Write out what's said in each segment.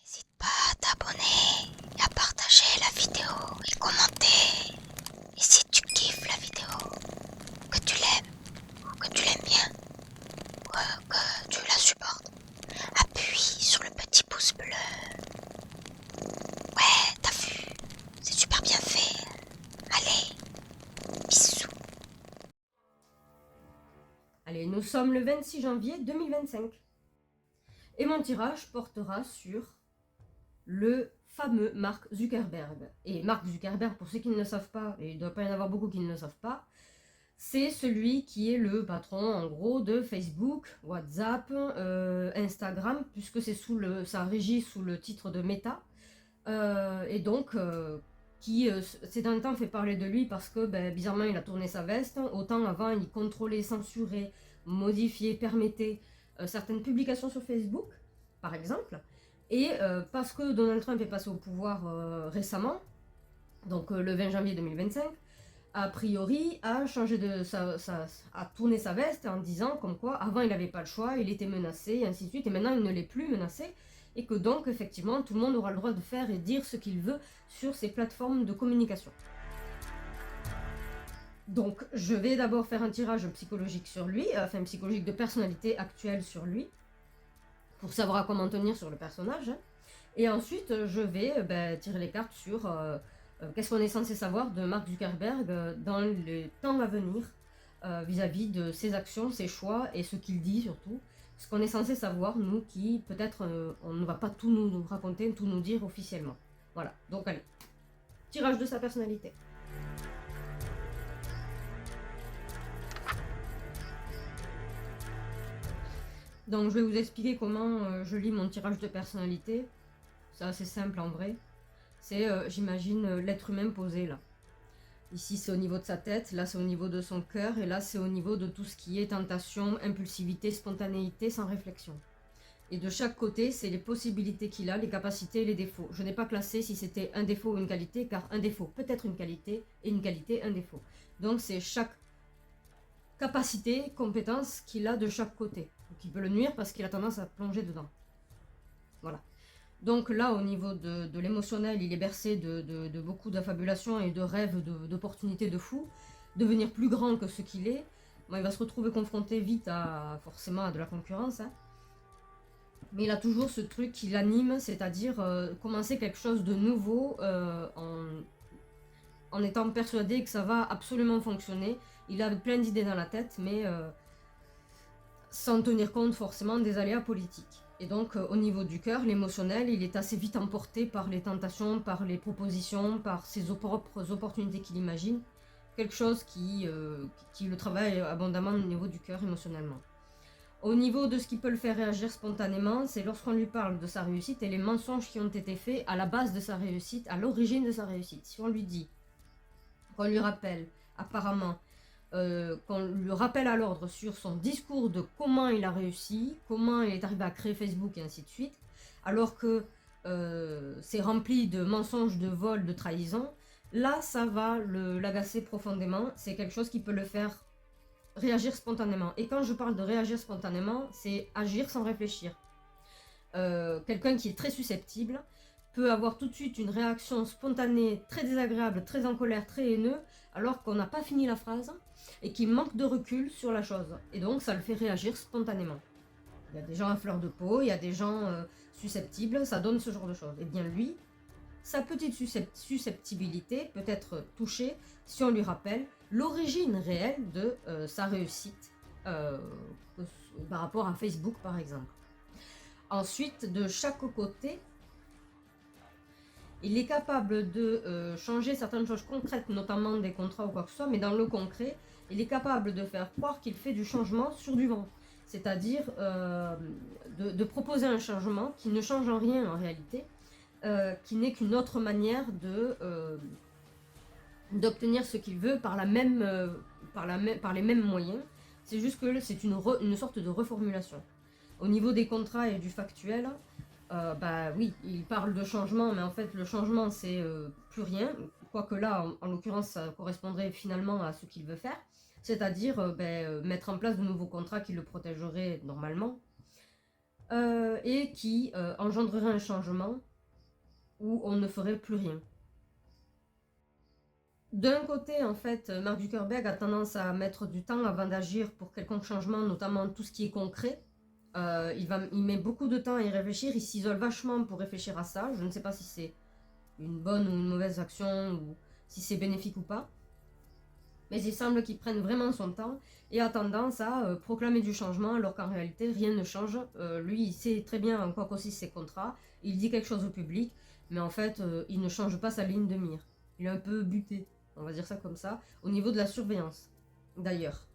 N'hésite pas à t'abonner et à partager la vidéo et commenter. Et si tu kiffes la vidéo, que tu l'aimes ou que tu l'aimes bien, ou que tu la supportes, appuie sur le petit pouce bleu. Ouais, t'as vu, c'est super bien fait. Allez, bisous. Allez, nous sommes le 26 janvier 2025. Et mon tirage portera sur le fameux Mark Zuckerberg. Et Mark Zuckerberg, pour ceux qui ne le savent pas, et il ne doit pas y en avoir beaucoup qui ne le savent pas, c'est celui qui est le patron, en gros, de Facebook, WhatsApp, Instagram, puisque ça régit sous le titre de Meta. Et donc, qui ces derniers temps fait parler de lui parce que, bizarrement, il a tourné sa veste. Autant avant, il contrôlait, censurait, modifiait, permettait certaines publications sur Facebook, par exemple. Et parce que Donald Trump est passé au pouvoir récemment, donc le 20 janvier 2025, a priori a a tourné sa veste en disant comme quoi avant il n'avait pas le choix, il était menacé et ainsi de suite, et maintenant il ne l'est plus menacé, et que donc effectivement tout le monde aura le droit de faire et dire ce qu'il veut sur ces plateformes de communication. Donc je vais d'abord faire un tirage psychologique sur lui, enfin psychologique de personnalité actuelle sur lui, pour savoir comment tenir sur le personnage. Et ensuite, je vais tirer les cartes sur qu'est-ce qu'on est censé savoir de Mark Zuckerberg dans les temps à venir vis-à-vis de ses actions, ses choix et ce qu'il dit surtout. Ce qu'on est censé savoir, nous qui, peut-être, on ne va pas tout nous raconter, tout nous dire officiellement. Voilà, donc allez, tirage de sa personnalité. Donc je vais vous expliquer comment je lis mon tirage de personnalité. C'est assez simple en vrai. C'est, j'imagine, l'être humain posé là. Ici c'est au niveau de sa tête, là c'est au niveau de son cœur, et là c'est au niveau de tout ce qui est tentation, impulsivité, spontanéité, sans réflexion. Et de chaque côté, c'est les possibilités qu'il a, les capacités et les défauts. Je n'ai pas classé si c'était un défaut ou une qualité, car un défaut peut être une qualité, et une qualité un défaut. Donc c'est chaque capacité, compétence qu'il a de chaque côté. Donc il peut le nuire parce qu'il a tendance à plonger dedans. Voilà. Donc là, au niveau de l'émotionnel, il est bercé de beaucoup d'affabulations et de rêves, d'opportunités de fou, devenir plus grand que ce qu'il est. Bon, il va se retrouver confronté vite forcément à de la concurrence, hein. Mais il a toujours ce truc qui l'anime, c'est-à-dire commencer quelque chose de nouveau en étant persuadé que ça va absolument fonctionner. Il a plein d'idées dans la tête, mais sans tenir compte forcément des aléas politiques. Et donc au niveau du cœur, l'émotionnel, il est assez vite emporté par les tentations, par les propositions, par ses propres opportunités qu'il imagine. Quelque chose qui le travaille abondamment au niveau du cœur émotionnellement. Au niveau de ce qui peut le faire réagir spontanément, c'est lorsqu'on lui parle de sa réussite et les mensonges qui ont été faits à la base de sa réussite, à l'origine de sa réussite. Si on lui dit, qu'on lui rappelle apparemment, qu'on lui rappelle à l'ordre sur son discours de comment il a réussi, comment il est arrivé à créer Facebook et ainsi de suite, alors que c'est rempli de mensonges, de vols, de trahisons, là ça va l'agacer profondément, c'est quelque chose qui peut le faire réagir spontanément. Et quand je parle de réagir spontanément, c'est agir sans réfléchir. Quelqu'un qui est très susceptible peut avoir tout de suite une réaction spontanée, très désagréable, très en colère, très haineux, alors qu'on n'a pas fini la phrase et qu'il manque de recul sur la chose. Et donc ça le fait réagir spontanément. Il y a des gens à fleur de peau, il y a des gens susceptibles, ça donne ce genre de choses. Et bien lui, sa petite susceptibilité peut être touchée si on lui rappelle l'origine réelle de sa réussite par rapport à Facebook par exemple. Ensuite, de chaque côté, il est capable de changer certaines choses concrètes, notamment des contrats ou quoi que ce soit, mais dans le concret, il est capable de faire croire qu'il fait du changement sur du vent. C'est-à-dire de proposer un changement qui ne change en rien en réalité, qui n'est qu'une autre manière d'obtenir ce qu'il veut par les mêmes moyens. C'est juste que c'est une sorte de reformulation. Au niveau des contrats et du factuel, Bah oui, il parle de changement, mais en fait le changement c'est plus rien, quoique là en l'occurrence ça correspondrait finalement à ce qu'il veut faire, c'est-à-dire mettre en place de nouveaux contrats qui le protégeraient normalement, et qui engendreraient un changement où on ne ferait plus rien. D'un côté, en fait, Mark Zuckerberg a tendance à mettre du temps avant d'agir pour quelconque changement, notamment tout ce qui est concret. Il met beaucoup de temps à y réfléchir, il s'isole vachement pour réfléchir à ça. Je ne sais pas si c'est une bonne ou une mauvaise action, ou si c'est bénéfique ou pas. Mais il semble qu'il prenne vraiment son temps et a tendance à proclamer du changement alors qu'en réalité rien ne change. Lui, il sait très bien en quoi consistent ses contrats, il dit quelque chose au public, mais en fait, il ne change pas sa ligne de mire. Il est un peu buté, on va dire ça comme ça, au niveau de la surveillance. D'ailleurs,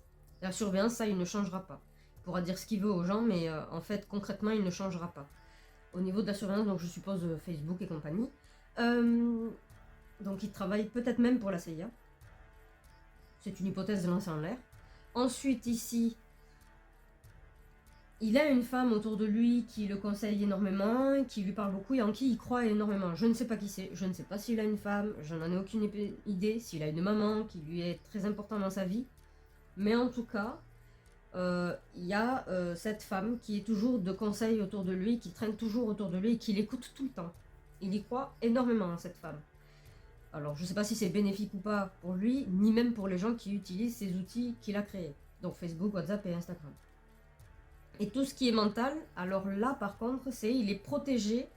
la surveillance, ça, il ne changera pas. Il pourra dire ce qu'il veut aux gens, mais en fait, concrètement, il ne changera pas. Au niveau de la surveillance, donc je suppose Facebook et compagnie. Donc il travaille peut-être même pour la CIA. C'est une hypothèse lancée en l'air. Ensuite, ici, il a une femme autour de lui qui le conseille énormément, qui lui parle beaucoup et en qui il croit énormément. Je ne sais pas qui c'est, je ne sais pas s'il a une femme, je n'en ai aucune idée, s'il a une maman qui lui est très importante dans sa vie. Mais en tout cas, il y a cette femme qui est toujours de conseil autour de lui, qui traîne toujours autour de lui et qui l'écoute tout le temps. Il y croit énormément à cette femme. Alors, je ne sais pas si c'est bénéfique ou pas pour lui, ni même pour les gens qui utilisent ces outils qu'il a créés. Donc Facebook, WhatsApp et Instagram. Et tout ce qui est mental, alors là, par contre, il est protégé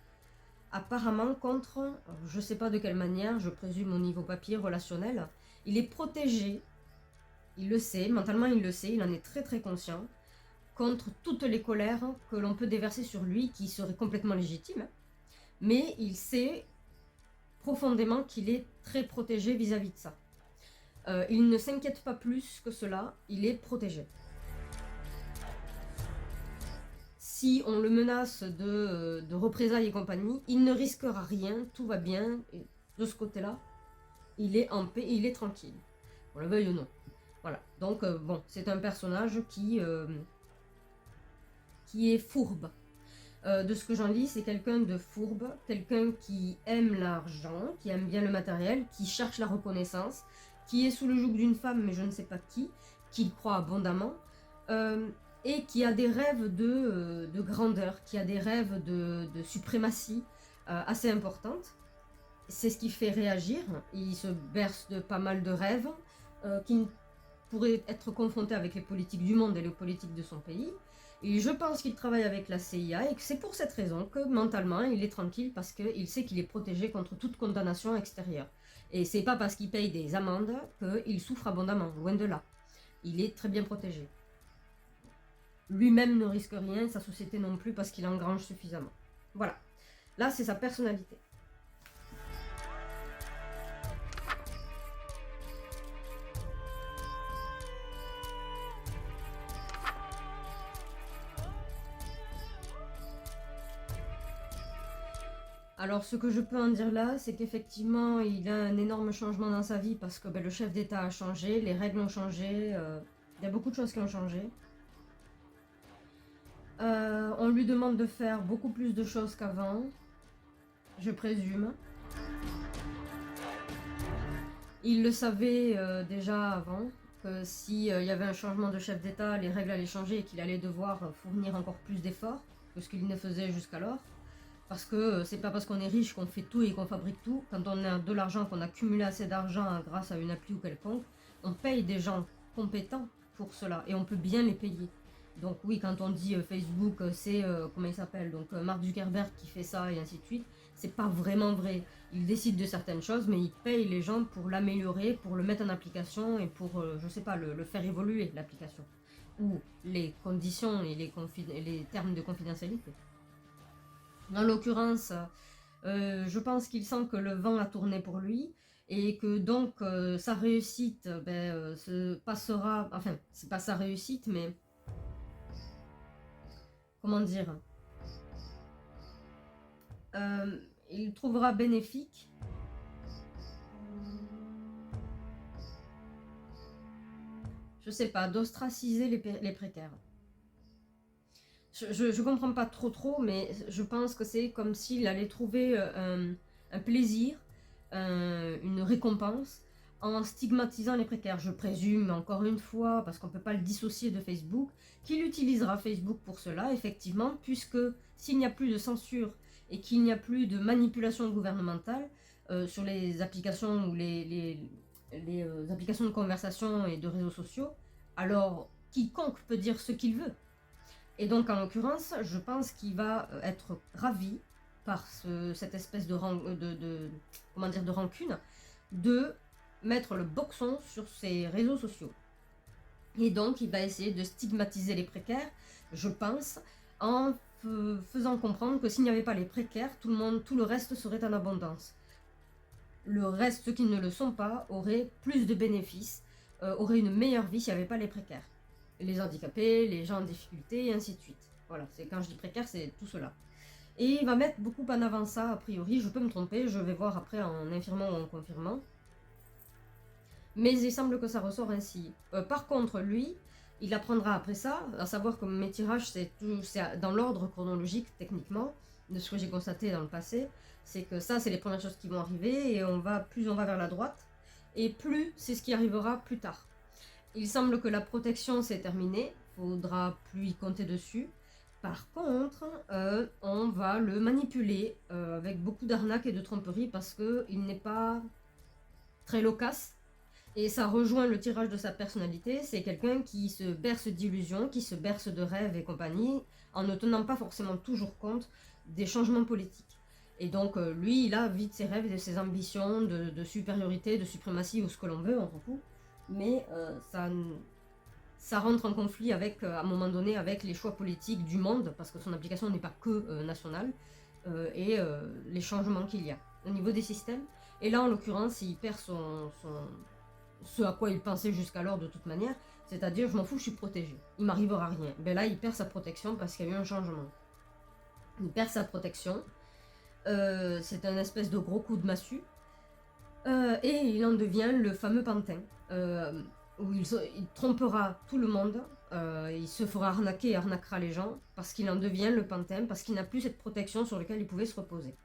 apparemment contre, je ne sais pas de quelle manière, je présume au niveau papier, relationnel, il est protégé, il le sait, mentalement il le sait, il en est très très conscient, contre toutes les colères que l'on peut déverser sur lui, qui seraient complètement légitimes, mais il sait profondément qu'il est très protégé vis-à-vis de ça. Il ne s'inquiète pas plus que cela, il est protégé. Si on le menace de représailles et compagnie, il ne risquera rien, tout va bien, et de ce côté-là, il est en paix, il est tranquille, qu'on le veuille ou non. Voilà, donc bon, c'est un personnage qui est fourbe. De ce que j'en lis, c'est quelqu'un de fourbe, quelqu'un qui aime l'argent, qui aime bien le matériel, qui cherche la reconnaissance, qui est sous le joug d'une femme, mais je ne sais pas qui, qu'il croit abondamment, et qui a des rêves de grandeur, qui a des rêves de suprématie assez importantes. C'est ce qui fait réagir. Il se berce de pas mal de rêves qui pourraient être confrontés avec les politiques du monde et les politiques de son pays. Et je pense qu'il travaille avec la CIA et que c'est pour cette raison que mentalement il est tranquille parce qu'il sait qu'il est protégé contre toute condamnation extérieure. Et c'est pas parce qu'il paye des amendes qu'il souffre abondamment, loin de là. Il est très bien protégé. Lui-même ne risque rien, sa société non plus parce qu'il engrange suffisamment. Voilà. Là, c'est sa personnalité. Alors, ce que je peux en dire là, c'est qu'effectivement, il a un énorme changement dans sa vie parce que le chef d'État a changé, les règles ont changé, il y a beaucoup de choses qui ont changé. On lui demande de faire beaucoup plus de choses qu'avant, je présume. Il le savait déjà avant, que s'il y avait un changement de chef d'État, les règles allaient changer et qu'il allait devoir fournir encore plus d'efforts que ce qu'il ne faisait jusqu'alors. Parce que c'est pas parce qu'on est riche qu'on fait tout et qu'on fabrique tout. Quand on a de l'argent, qu'on a cumulé assez d'argent grâce à une appli ou quelconque, on paye des gens compétents pour cela et on peut bien les payer. Donc oui, quand on dit Facebook, c'est comment il s'appelle, donc Mark Zuckerberg qui fait ça et ainsi de suite, c'est pas vraiment vrai. Il décide de certaines choses, mais il paye les gens pour l'améliorer, pour le mettre en application et pour, je sais pas, le faire évoluer l'application ou les conditions et les termes de confidentialité. En l'occurrence, je pense qu'il sent que le vent a tourné pour lui et que donc sa réussite se passera, enfin c'est pas sa réussite mais comment dire, il trouvera bénéfique je sais pas, d'ostraciser les précaires. je comprends pas trop, mais je pense que c'est comme s'il allait trouver un plaisir, une récompense en stigmatisant les précaires. Je présume, encore une fois, parce qu'on ne peut pas le dissocier de Facebook, qu'il utilisera Facebook pour cela, effectivement, puisque s'il n'y a plus de censure et qu'il n'y a plus de manipulation gouvernementale sur les applications ou les applications de conversation et de réseaux sociaux, alors quiconque peut dire ce qu'il veut. Et donc, en l'occurrence, je pense qu'il va être ravi par cette espèce de rancune, de mettre le boxon sur ses réseaux sociaux. Et donc, il va essayer de stigmatiser les précaires, je pense, en faisant comprendre que s'il n'y avait pas les précaires, tout le reste serait en abondance. Le reste, ceux qui ne le sont pas, auraient plus de bénéfices, auraient une meilleure vie s'il n'y avait pas les précaires. Les handicapés, les gens en difficulté, et ainsi de suite. Voilà, quand je dis précaire, c'est tout cela. Et il va mettre beaucoup en avant ça, a priori, je peux me tromper, je vais voir après en infirmant ou en confirmant. Mais il semble que ça ressort ainsi. Par contre, lui, il apprendra après ça, à savoir que mes tirages, c'est dans l'ordre chronologique, techniquement, de ce que j'ai constaté dans le passé, c'est que ça, c'est les premières choses qui vont arriver, et plus on va vers la droite, et plus c'est ce qui arrivera plus tard. Il semble que la protection c'est terminé, faudra plus y compter dessus. Par contre, on va le manipuler avec beaucoup d'arnaques et de tromperies parce qu'il n'est pas très loquace. Et ça rejoint le tirage de sa personnalité, c'est quelqu'un qui se berce d'illusions, qui se berce de rêves et compagnie, en ne tenant pas forcément toujours compte des changements politiques. Et donc lui, il a vite ses rêves et ses ambitions de supériorité, de suprématie ou ce que l'on veut, on s'en fout. Mais ça rentre en conflit avec, à un moment donné, avec les choix politiques du monde, parce que son application n'est pas que nationale, et les changements qu'il y a au niveau des systèmes. Et là, en l'occurrence, il perd ce à quoi il pensait jusqu'alors de toute manière, c'est-à-dire je m'en fous, je suis protégé, il m'arrivera rien. Ben là, il perd sa protection parce qu'il y a eu un changement. Il perd sa protection, c'est un espèce de gros coup de massue, et il en devient le fameux pantin, où il trompera tout le monde, il se fera arnaquer et arnaquera les gens, parce qu'il en devient le pantin, parce qu'il n'a plus cette protection sur laquelle il pouvait se reposer.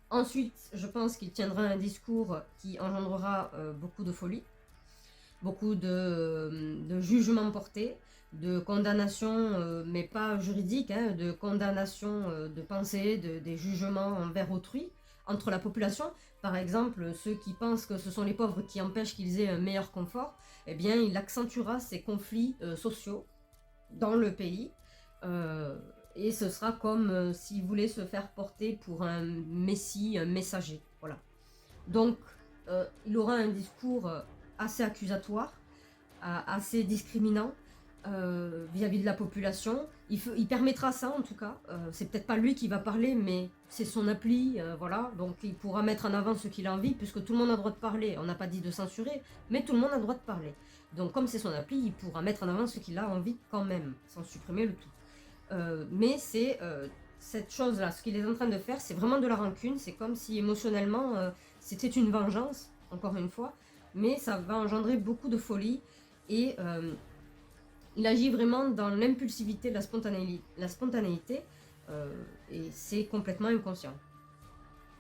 Ensuite, je pense qu'il tiendra un discours qui engendrera beaucoup de folie, beaucoup de jugements portés, de condamnations, mais pas juridiques, hein, de condamnations de pensée, des jugements envers autrui, entre la population. Par exemple, ceux qui pensent que ce sont les pauvres qui empêchent qu'ils aient un meilleur confort, eh bien, il accentuera ces conflits sociaux dans le pays. Et ce sera comme s'il voulait se faire porter pour un messie, un messager. Voilà. Donc, il aura un discours assez accusatoire, assez discriminant vis-à-vis de la population. Il permettra ça en tout cas. C'est peut-être pas lui qui va parler, mais c'est son appli, voilà. Donc il pourra mettre en avant ce qu'il a envie, puisque tout le monde a le droit de parler. On n'a pas dit de censurer, mais tout le monde a le droit de parler. Donc comme c'est son appli, il pourra mettre en avant ce qu'il a envie quand même, sans supprimer le tout. Mais c'est cette chose-là, ce qu'il est en train de faire, c'est vraiment de la rancune. C'est comme si émotionnellement, c'était une vengeance, encore une fois, mais ça va engendrer beaucoup de folie et il agit vraiment dans l'impulsivité, la spontanéité, et c'est complètement inconscient.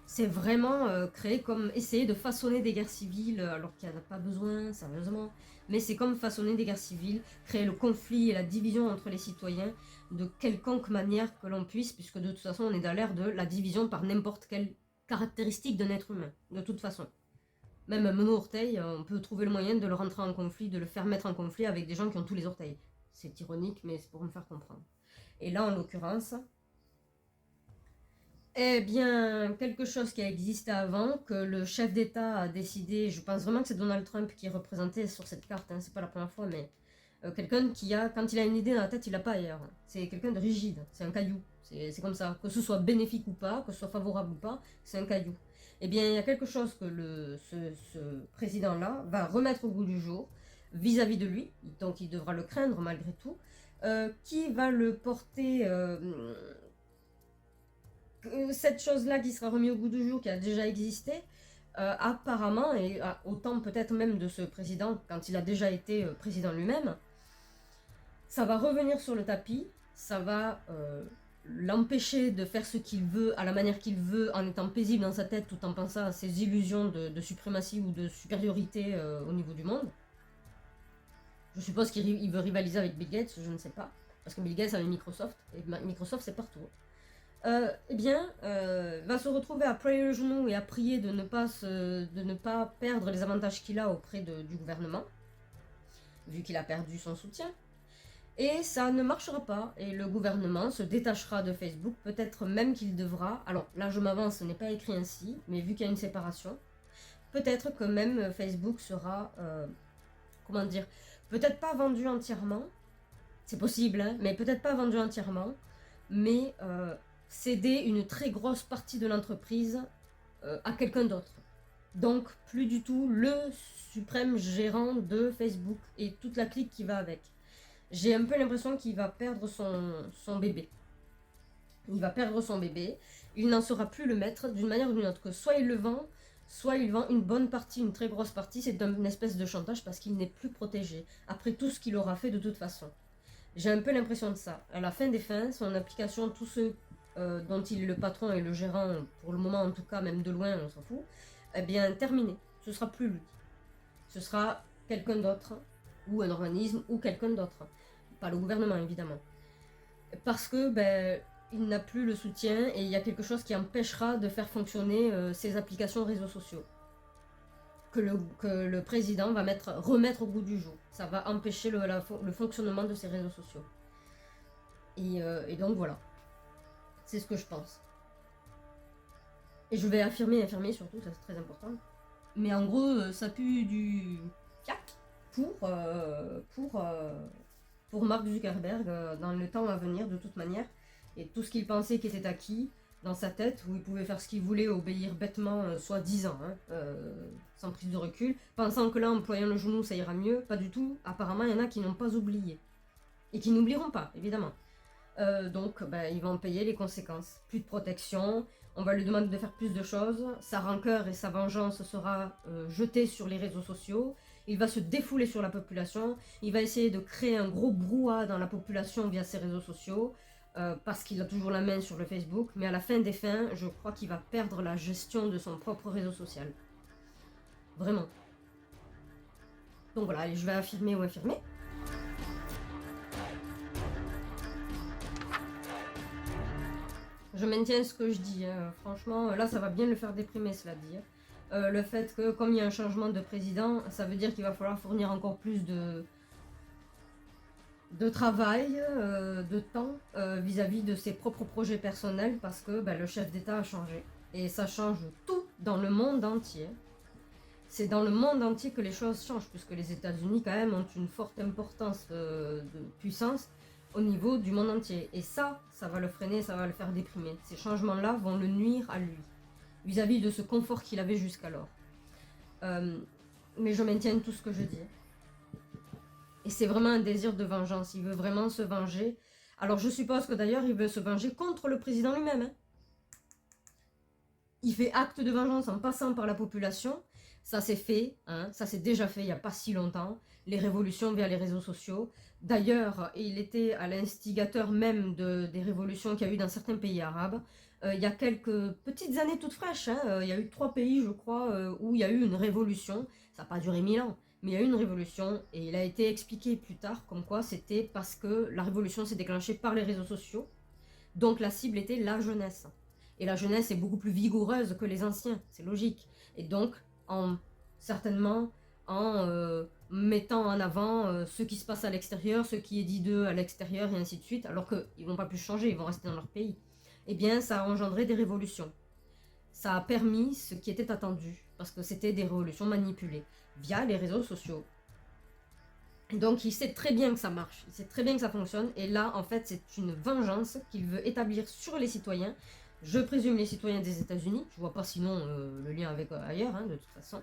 C'est vraiment créé comme essayer de façonner des guerres civiles alors qu'il n'y en a pas besoin, sérieusement. Mais c'est comme façonner des guerres civiles, créer le conflit et la division entre les citoyens de quelconque manière que l'on puisse, puisque de toute façon on est dans l'ère de la division par n'importe quelle caractéristique d'un être humain, de toute façon. Même un mono-orteil, on peut trouver le moyen de le rentrer en conflit, de le faire mettre en conflit avec des gens qui ont tous les orteils. C'est ironique, mais c'est pour me faire comprendre. Et là, en l'occurrence, eh bien, quelque chose qui a existé avant, que le chef d'État a décidé, je pense vraiment que c'est Donald Trump qui est représenté sur cette carte, hein, c'est pas la première fois, mais quelqu'un qui a, quand il a une idée dans la tête, il l'a pas ailleurs. C'est quelqu'un de rigide, c'est un caillou, c'est comme ça. Que ce soit bénéfique ou pas, que ce soit favorable ou pas, c'est un caillou. Eh bien, il y a quelque chose que ce président-là va remettre au goût du jour vis-à-vis de lui, donc il devra le craindre malgré tout, qui va le porter... cette chose-là qui sera remise au goût du jour, qui a déjà existé, apparemment, et autant peut-être même de ce président, quand il a déjà été président lui-même, ça va revenir sur le tapis, ça va l'empêcher de faire ce qu'il veut à la manière qu'il veut, en étant paisible dans sa tête, tout en pensant à ses illusions de suprématie ou de supériorité au niveau du monde. Je suppose qu'il veut rivaliser avec Bill Gates, je ne sais pas. Parce que Bill Gates avait Microsoft, et Microsoft c'est partout. Va se retrouver à prier le genou et à prier de ne pas perdre les avantages qu'il a auprès du gouvernement, vu qu'il a perdu son soutien. Et ça ne marchera pas, et le gouvernement se détachera de Facebook, peut-être même qu'il devra, alors là je m'avance, ce n'est pas écrit ainsi, mais vu qu'il y a une séparation, peut-être que même Facebook sera, comment dire, peut-être pas vendu entièrement, c'est possible, hein, mais peut-être pas vendu entièrement, mais céder une très grosse partie de l'entreprise à quelqu'un d'autre. Donc plus du tout le suprême gérant de Facebook et toute la clique qui va avec. J'ai un peu l'impression qu'il va perdre son bébé. Il va perdre son bébé, il n'en sera plus le maître d'une manière ou d'une autre. Que soit il le vend, soit il vend une bonne partie, une très grosse partie, c'est une espèce de chantage parce qu'il n'est plus protégé, après tout ce qu'il aura fait de toute façon. J'ai un peu l'impression de ça. À la fin des fins, son application, tous ceux dont il est le patron et le gérant, pour le moment en tout cas, même de loin, on s'en fout, eh bien terminé. Ce sera plus lui. Ce sera quelqu'un d'autre, ou un organisme, ou quelqu'un d'autre. Pas le gouvernement, évidemment. Parce que, il n'a plus le soutien et il y a quelque chose qui empêchera de faire fonctionner ces applications réseaux sociaux. Que le président va remettre au goût du jour. Ça va empêcher le fonctionnement de ces réseaux sociaux. Et donc voilà. C'est ce que je pense. Et je vais affirmer surtout, ça c'est très important. Mais en gros, ça pue du fiac pour Mark Zuckerberg dans le temps à venir de toute manière. Et tout ce qu'il pensait qui était acquis dans sa tête, où il pouvait faire ce qu'il voulait, obéir bêtement, soi-disant, sans prise de recul, pensant que là, en employant le genou, ça ira mieux. Pas du tout. Apparemment, il y en a qui n'ont pas oublié. Et qui n'oublieront pas, évidemment. Donc, ils vont payer les conséquences. Plus de protection, on va lui demander de faire plus de choses. Sa rancœur et sa vengeance sera jetée sur les réseaux sociaux. Il va se défouler sur la population. Il va essayer de créer un gros brouhaha dans la population via ses réseaux sociaux. Parce qu'il a toujours la main sur le Facebook. Mais à la fin des fins, je crois qu'il va perdre la gestion de son propre réseau social. Vraiment. Donc voilà, allez, je vais affirmer ou infirmer. Je maintiens ce que je dis, hein. Franchement, là ça va bien le faire déprimer, cela dit. Le fait que comme il y a un changement de président, ça veut dire qu'il va falloir fournir encore plus de travail, de temps vis-à-vis de ses propres projets personnels parce que le chef d'État a changé. Et ça change tout dans le monde entier. C'est dans le monde entier que les choses changent, puisque les États-Unis quand même ont une forte importance de puissance au niveau du monde entier. Et ça va le freiner, ça va le faire déprimer. Ces changements-là vont le nuire à lui, vis-à-vis de ce confort qu'il avait jusqu'alors. Mais je maintiens tout ce que je dis. Et c'est vraiment un désir de vengeance, il veut vraiment se venger. Alors je suppose que d'ailleurs il veut se venger contre le président lui-même. Hein. Il fait acte de vengeance en passant par la population. Ça s'est fait, hein, ça s'est déjà fait il n'y a pas si longtemps. Les révolutions via les réseaux sociaux. D'ailleurs, il était à l'instigateur même des révolutions qu'il y a eu dans certains pays arabes. Il y a quelques petites années toutes fraîches, hein, il y a eu 3 pays, je crois, où il y a eu une révolution. Ça n'a pas duré 1000 ans, mais il y a eu une révolution. Et il a été expliqué plus tard comme quoi c'était parce que la révolution s'est déclenchée par les réseaux sociaux. Donc la cible était la jeunesse. Et la jeunesse est beaucoup plus vigoureuse que les anciens, c'est logique. Et donc, certainement en mettant en avant ce qui se passe à l'extérieur, ce qui est dit d'eux à l'extérieur et ainsi de suite, alors qu'ils vont pas plus changer, ils vont rester dans leur pays. Eh bien, ça a engendré des révolutions. Ça a permis ce qui était attendu, parce que c'était des révolutions manipulées, via les réseaux sociaux. Donc il sait très bien que ça marche, il sait très bien que ça fonctionne, et là, en fait, c'est une vengeance qu'il veut établir sur les citoyens. Je présume les citoyens des États-Unis, je vois pas sinon le lien avec ailleurs, hein, de toute façon.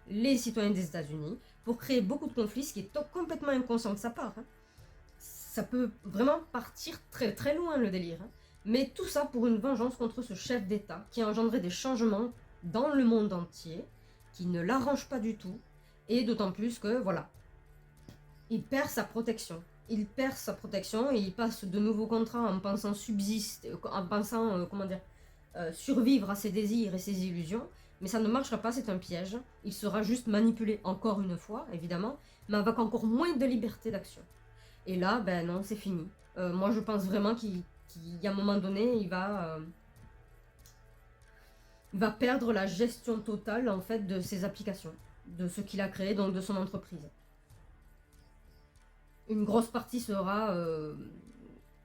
Les citoyens des États-Unis, pour créer beaucoup de conflits, ce qui est complètement inconscient de sa part. Hein. Ça peut vraiment partir très très loin le délire. Hein. Mais tout ça pour une vengeance contre ce chef d'État qui a engendré des changements dans le monde entier, qui ne l'arrange pas du tout, et d'autant plus que, voilà, il perd sa protection. il perd sa protection et il passe de nouveaux contrats en pensant survivre à ses désirs et ses illusions. Mais ça ne marchera pas, c'est un piège. Il sera juste manipulé encore une fois, évidemment, mais avec encore moins de liberté d'action. Et là, ben non, c'est fini. Moi, je pense vraiment qu'à un moment donné, il va perdre la gestion totale, en fait, de ses applications, de ce qu'il a créé, donc de son entreprise. Une grosse partie sera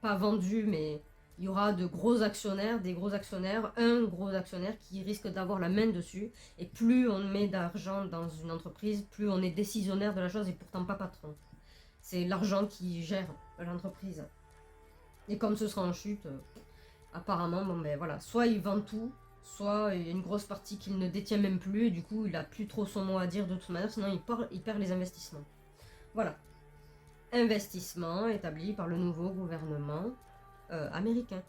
pas vendue, mais il y aura de gros actionnaires, un gros actionnaire qui risque d'avoir la main dessus. Et plus on met d'argent dans une entreprise, plus on est décisionnaire de la chose et pourtant pas patron. C'est l'argent qui gère l'entreprise. Et comme ce sera en chute, apparemment, bon ben voilà, soit il vend tout, soit il y a une grosse partie qu'il ne détient même plus, et du coup il a plus trop son mot à dire de toute manière, sinon il perd les investissements. Voilà. Investissement établi par le nouveau gouvernement américain.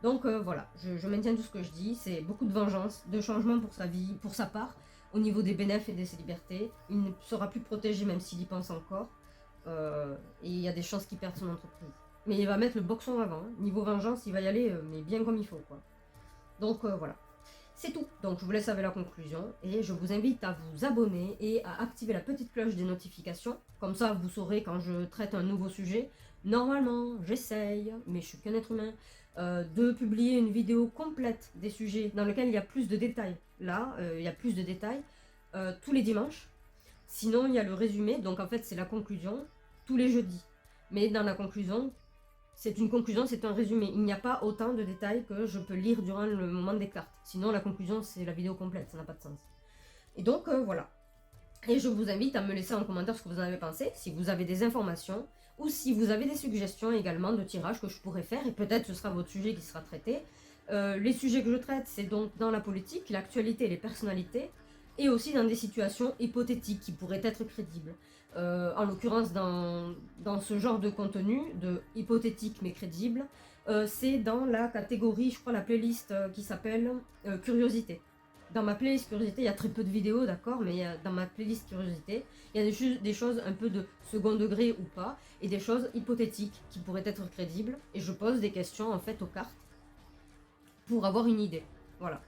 Donc voilà, je maintiens tout ce que je dis, c'est beaucoup de vengeance, de changement pour sa vie, pour sa part, au niveau des bénéfices et de ses libertés. Il ne sera plus protégé même s'il y pense encore, et il y a des chances qu'il perde son entreprise. Mais il va mettre le boxon avant, hein. Niveau vengeance, il va y aller, mais bien comme il faut, quoi. Donc voilà. C'est tout. Donc je vous laisse avec la conclusion et je vous invite à vous abonner et à activer la petite cloche des notifications. Comme ça, vous saurez quand je traite un nouveau sujet. Normalement, j'essaye, mais je suis qu'un être humain, de publier une vidéo complète des sujets dans lesquels il y a plus de détails. Là, il y a plus de détails tous les dimanches. Sinon, il y a le résumé. Donc en fait, c'est la conclusion tous les jeudis. Mais dans la conclusion, c'est une conclusion, c'est un résumé. Il n'y a pas autant de détails que je peux lire durant le moment des cartes. Sinon, la conclusion, c'est la vidéo complète, ça n'a pas de sens. Et donc, voilà. Et je vous invite à me laisser en commentaire ce que vous en avez pensé, si vous avez des informations, ou si vous avez des suggestions également de tirages que je pourrais faire, et peut-être ce sera votre sujet qui sera traité. Les sujets que je traite, c'est donc dans la politique, l'actualité et les personnalités, et aussi dans des situations hypothétiques qui pourraient être crédibles. En l'occurrence, dans ce genre de contenu, de hypothétique mais crédible, c'est dans la catégorie, je crois, la playlist qui s'appelle Curiosité. Dans ma playlist Curiosité, il y a très peu de vidéos, d'accord, mais dans ma playlist Curiosité, il y a des choses un peu de second degré ou pas, et des choses hypothétiques qui pourraient être crédibles, et je pose des questions en fait aux cartes pour avoir une idée. Voilà.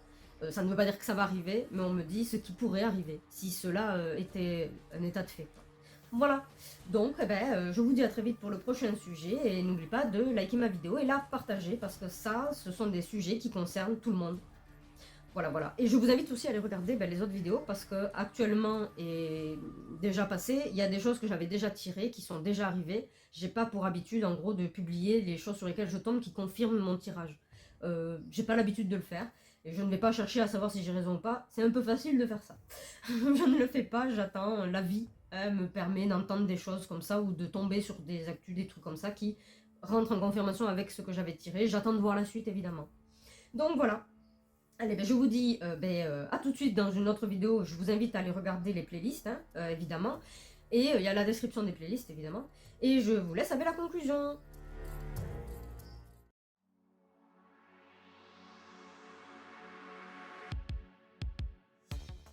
Ça ne veut pas dire que ça va arriver, mais on me dit ce qui pourrait arriver, si cela était un état de fait. Voilà, donc je vous dis à très vite pour le prochain sujet, et n'oubliez pas de liker ma vidéo et la partager, parce que ça, ce sont des sujets qui concernent tout le monde. Voilà, voilà. Et je vous invite aussi à aller regarder les autres vidéos, parce que actuellement et déjà passé, il y a des choses que j'avais déjà tirées, qui sont déjà arrivées. J'ai pas pour habitude, en gros, de publier les choses sur lesquelles je tombe qui confirment mon tirage. J'ai pas l'habitude de le faire, et je ne vais pas chercher à savoir si j'ai raison ou pas. C'est un peu facile de faire ça. Je ne le fais pas, j'attends. La vie me permet d'entendre des choses comme ça, ou de tomber sur des actus, des trucs comme ça, qui rentrent en confirmation avec ce que j'avais tiré. J'attends de voir la suite, évidemment. Donc voilà. Allez, je vous dis à tout de suite dans une autre vidéo. Je vous invite à aller regarder les playlists, hein, évidemment. Et il y a la description des playlists, évidemment. Et je vous laisse avec la conclusion.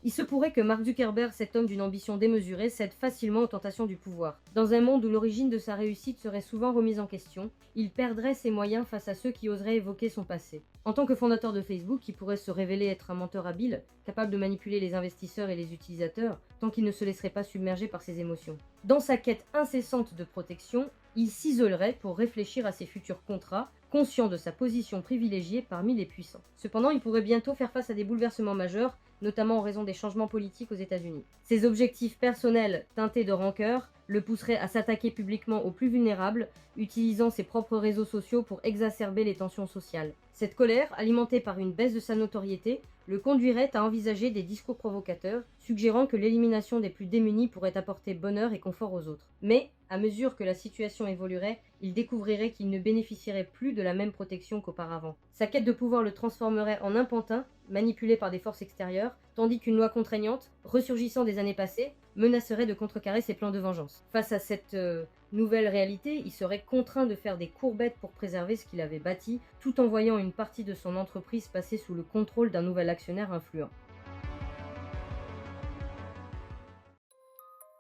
Il se pourrait que Mark Zuckerberg, cet homme d'une ambition démesurée, cède facilement aux tentations du pouvoir. Dans un monde où l'origine de sa réussite serait souvent remise en question, il perdrait ses moyens face à ceux qui oseraient évoquer son passé. En tant que fondateur de Facebook, il pourrait se révéler être un menteur habile, capable de manipuler les investisseurs et les utilisateurs, tant qu'il ne se laisserait pas submerger par ses émotions. Dans sa quête incessante de protection, il s'isolerait pour réfléchir à ses futurs contrats, conscient de sa position privilégiée parmi les puissants. Cependant, il pourrait bientôt faire face à des bouleversements majeurs, notamment en raison des changements politiques aux États-Unis. Ses objectifs personnels, teintés de rancœur, le pousseraient à s'attaquer publiquement aux plus vulnérables, utilisant ses propres réseaux sociaux pour exacerber les tensions sociales. Cette colère, alimentée par une baisse de sa notoriété, le conduirait à envisager des discours provocateurs, suggérant que l'élimination des plus démunis pourrait apporter bonheur et confort aux autres. Mais, à mesure que la situation évoluerait, il découvrirait qu'il ne bénéficierait plus de la même protection qu'auparavant. Sa quête de pouvoir le transformerait en un pantin, manipulé par des forces extérieures, tandis qu'une loi contraignante, ressurgissant des années passées, menacerait de contrecarrer ses plans de vengeance. Face à cette nouvelle réalité, il serait contraint de faire des courbettes pour préserver ce qu'il avait bâti, tout en voyant une partie de son entreprise passer sous le contrôle d'un nouvel actionnaire influent.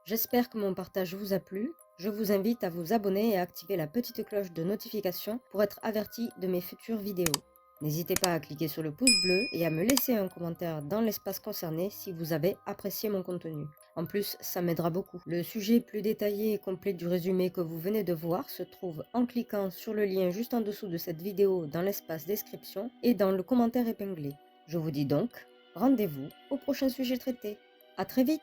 J'espère que mon partage vous a plu. Je vous invite à vous abonner et à activer la petite cloche de notification pour être averti de mes futures vidéos. N'hésitez pas à cliquer sur le pouce bleu et à me laisser un commentaire dans l'espace concerné si vous avez apprécié mon contenu. En plus, ça m'aidera beaucoup. Le sujet plus détaillé et complet du résumé que vous venez de voir se trouve en cliquant sur le lien juste en dessous de cette vidéo dans l'espace description et dans le commentaire épinglé. Je vous dis donc, rendez-vous au prochain sujet traité. À très vite!